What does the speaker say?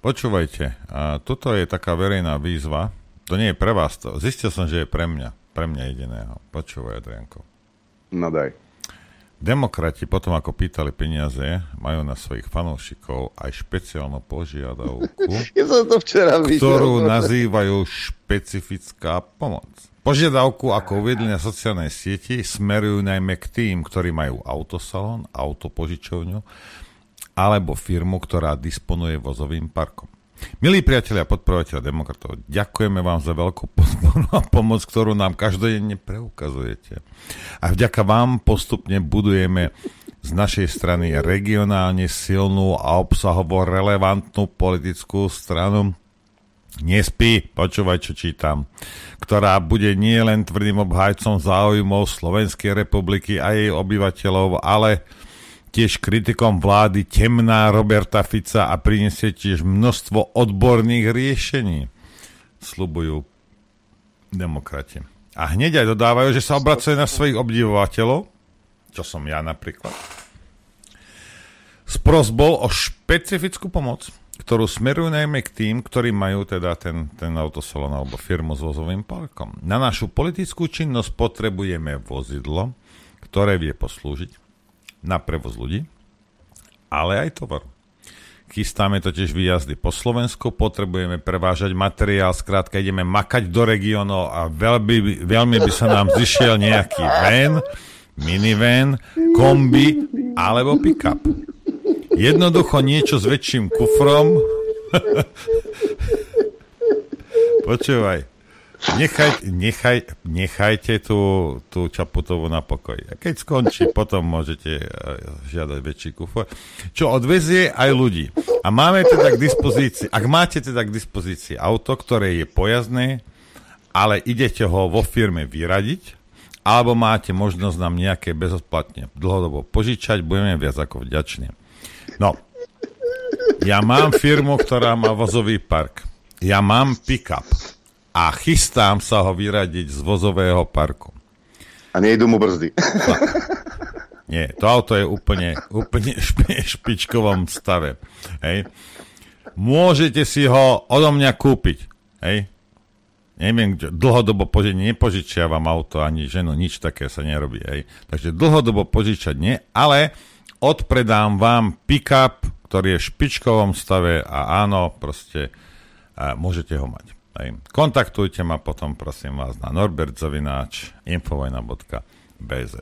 Počúvajte, toto je taká verejná výzva. To nie je pre vás. Zistil som, že je pre mňa. Pre mňa jediného. Počúvaj, Adrianko. No daj. Demokrati potom, ako pýtali peniaze, majú na svojich fanúšikov aj špeciálnu požiadavku, Ja som to včera videl. ktorú nazývajú špecifická pomoc. Požiadavku, ako uviedli na sociálnej sieti, smerujú najmä k tým, ktorí majú autosalón, autopožičovňu alebo firmu, ktorá disponuje vozovým parkom. Milí priatelia a podporovateľa demokratov, ďakujeme vám za veľkú podporu a pomoc, ktorú nám každodenne preukazujete. A vďaka vám postupne budujeme z našej strany regionálne silnú a obsahovo relevantnú politickú stranu. Nespí, počúvaj, čo čítam, ktorá bude nie len tvrdým obhajcom záujmov Slovenskej republiky a jej obyvateľov, ale tiež kritikom vlády temná Roberta Fica a prinesie tiež množstvo odborných riešení, sľubujú demokrati. A hneď aj dodávajú, že sa obracajú na svojich obdivovateľov, čo som ja napríklad, s prosbou o špecifickú pomoc, ktorú smerujú najmä k tým, ktorí majú teda ten autosalón alebo firmu s vozovým parkom. Na našu politickú činnosť potrebujeme vozidlo, ktoré vie poslúžiť na prevoz ľudí, ale aj tovaru. Chystáme totiž výjazdy po Slovensku, potrebujeme prevážať materiál, skrátka ideme makať do regiónov a veľmi by sa nám zišiel nejaký van, minivan, kombi alebo pick-up. Jednoducho niečo s väčším kufrom. Počúvaj. Nechajte tú Čaputovú na pokoji. A keď skončí, potom môžete žiadať väčší kufor. Čo odvezie aj ľudí. A máme teda k dispozícii, ak máte teda k dispozícii auto, ktoré je pojazdné, ale idete ho vo firme vyradiť, alebo máte možnosť nám nejaké bezodplatne dlhodobo požičať, budeme viac ako vďační. No, ja mám firmu, ktorá má vozový park. Ja mám pick-up. A chystám sa ho vyradiť z vozového parku. A nejdu mu brzdy. No. Nie, to auto je úplne špičkovom stave. Hej. Môžete si ho odo mňa kúpiť. Hej. Neviem, dlhodobo nepožičiavam auto ani ženu, nič také sa nerobí. Hej. Takže dlhodobo požičať nie, ale odpredám vám pick-up, ktorý je v špičkovom stave a áno, proste môžete ho mať. Kontaktujte ma potom, prosím vás, na norbert@infovojna.bz.